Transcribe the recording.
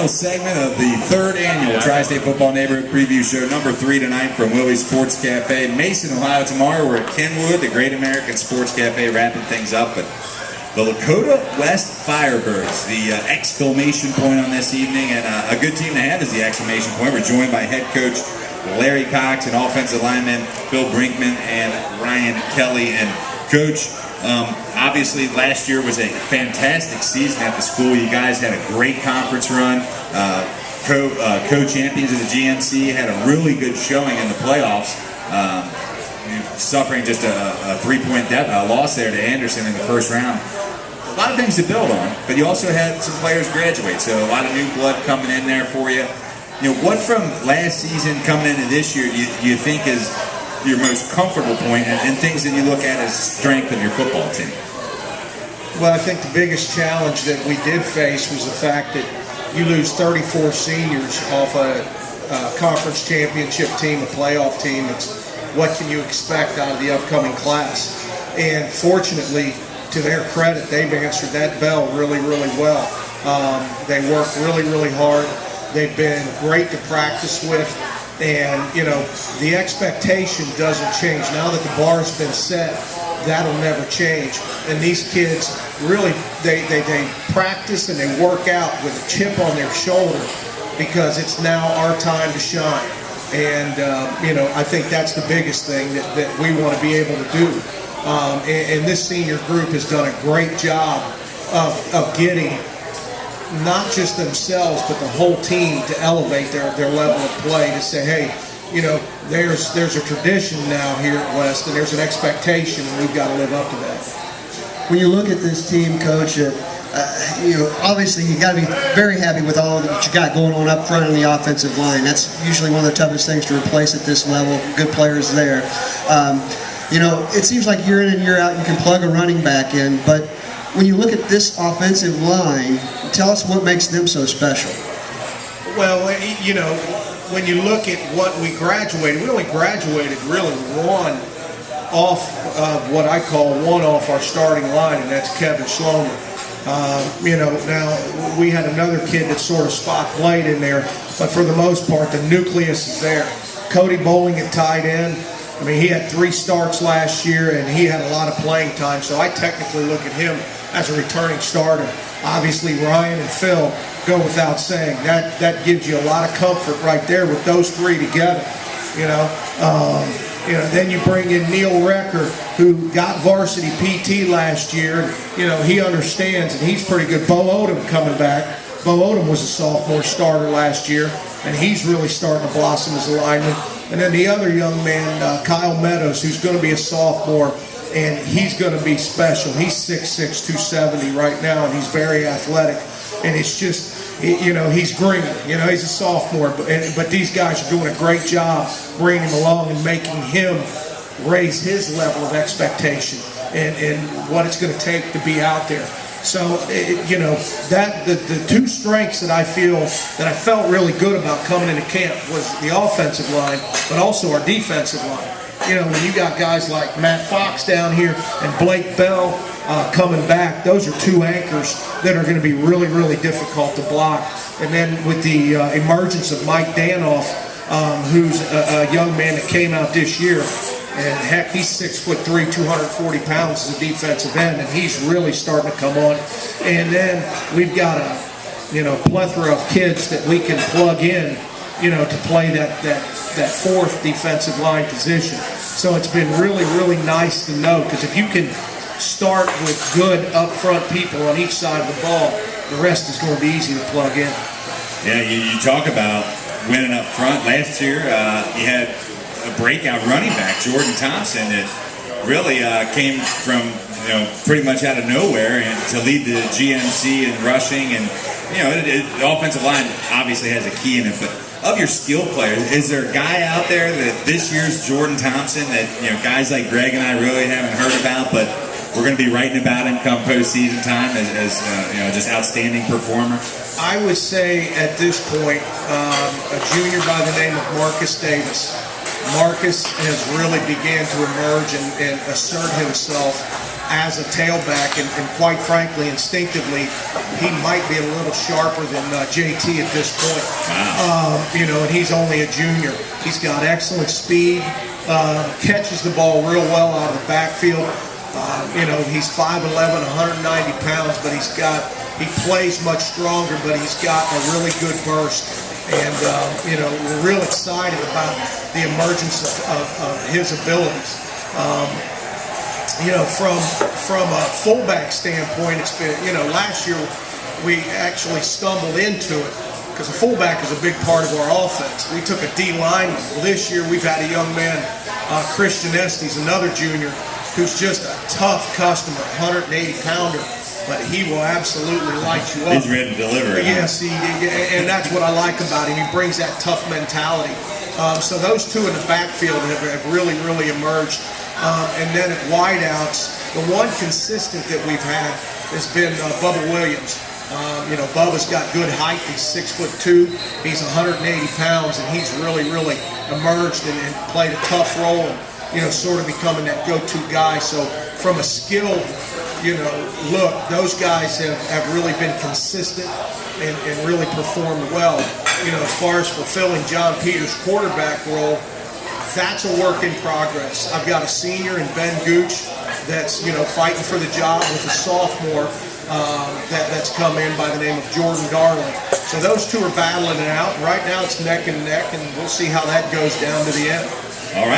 Final segment of the third annual Tri-State Football Neighborhood Preview Show, number 3 tonight from Willie's Sports Cafe. Mason, Ohio tomorrow. We're at Kenwood, the Great American Sports Cafe, wrapping things up. But the Lakota West Firebirds, the exclamation point on this evening, and a good team to have is the exclamation point. We're joined by head coach Larry Cox and offensive linemen Phil Brinkman and Ryan Kelly. And Coach, obviously last year was a fantastic season at the school. You guys had a great conference run. Co-champions of the GMC, had a really good showing in the playoffs. Suffering just a 3-point loss there to Anderson in the first round. A lot of things to build on, but you also had some players graduate, so a lot of new blood coming in there for you. You know, what from last season coming into this year you think is your most comfortable point, and things that you look at as strength of your football team? Well, I think the biggest challenge that we did face was the fact that you lose 34 seniors off a conference championship team, a playoff team. It's what can you expect out of the upcoming class? And fortunately, to their credit, they've answered that bell really, really well. They work really, really hard. They've been great to practice with. And, you know, the expectation doesn't change. Now that the bar's been set, that'll never change. And these kids really, they practice and they work out with a chip on their shoulder because it's now our time to shine. And, you know, I think that's the biggest thing that we want to be able to do. And this senior group has done a great job of getting not just themselves, but the whole team to elevate their level of play, to say, hey, you know, there's a tradition now here at West, and there's an expectation, and we've got to live up to that. When you look at this team, Coach, you know, obviously you got to be very happy with all that you got going on up front in the offensive line. That's usually one of the toughest things to replace at this level. Good players there. You know, it seems like year in and year out you can plug a running back in, but when you look at this offensive line, tell us what makes them so special. Well, you know, when you look at what we graduated, we only graduated really one off of what I call one off our starting line, and that's Kevin Schlomer. You know, now we had another kid that sort of spot played in there, but for the most part, the nucleus is there. Cody Bowling at tight end. I mean, he had 3 starts last year, and he had a lot of playing time, so I technically look at him as a returning starter. Obviously, Ryan and Phil go without saying. That gives you a lot of comfort right there with those 3 together. You know, then you bring in Neil Recker, who got varsity PT last year. You know, he understands, and he's pretty good. Bo Odom coming back. Bo Odom was a sophomore starter last year, and he's really starting to blossom as a lineman. And then the other young man, Kyle Meadows, who's going to be a sophomore, and he's going to be special. He's 6'6", 270 right now, and he's very athletic. And it's just, you know, he's green. You know, he's a sophomore, but these guys are doing a great job bringing him along and making him raise his level of expectation and what it's going to take to be out there. So, you know, that the 2 strengths that I felt really good about coming into camp was the offensive line, but also our defensive line. You know, when you got guys like Matt Fox down here and Blake Bell coming back, those are 2 anchors that are going to be really, really difficult to block. And then with the emergence of Mike Danoff, who's a young man that came out this year, and heck, he's 6'3", 240 pounds as a defensive end, and he's really starting to come on. And then we've got a, you know, plethora of kids that we can plug in, you know, to play that 4th defensive line position. So it's been really, really nice to know, because if you can start with good up-front people on each side of the ball, the rest is going to be easy to plug in. Yeah, you talk about winning up front. Last year, you had a breakout running back, Jordan Thompson, that really came from, you know, pretty much out of nowhere, and to lead the GMC in rushing. And, you know, the offensive line obviously has a key in it, but of your skill players, is there a guy out there that this year's Jordan Thompson that, you know, guys like Greg and I really haven't heard about, but we're going to be writing about him come postseason time as you know, just outstanding performer? I would say at this point, a junior by the name of Marcus Davis. Marcus has really began to emerge and assert himself as a tailback, and quite frankly, instinctively, he might be a little sharper than JT at this point. Wow. You know, and he's only a junior. He's got excellent speed, catches the ball real well out of the backfield. You know, he's 5'11", 190 pounds, but he plays much stronger, but he's got a really good burst. And, you know, we're real excited about the emergence of his abilities. You know, from a fullback standpoint, it's been, you know, last year we actually stumbled into it because a fullback is a big part of our offense. We took a D lineman. Well, this year we've had a young man, Christian Estes, another junior, who's just a tough customer, 180-pounder, but he will absolutely light you up. He's ready to deliver. Yes, and that's what I like about him. He brings that tough mentality. So those two in the backfield have really, really emerged. And then at wideouts, the one consistent that we've had has been Bubba Williams. You know, Bubba's got good height. He's 6'2". He's 180 pounds, and he's really, really emerged and played a tough role. And, you know, sort of becoming that go-to guy. So from a skill, you know, look, those guys have really been consistent and really performed well. You know, as far as fulfilling John Peters' quarterback role, that's a work in progress. I've got a senior in Ben Gooch that's, you know, fighting for the job with a sophomore that's come in by the name of Jordan Darling. So those two are battling it out. Right now it's neck and neck, and we'll see how that goes down to the end. All right.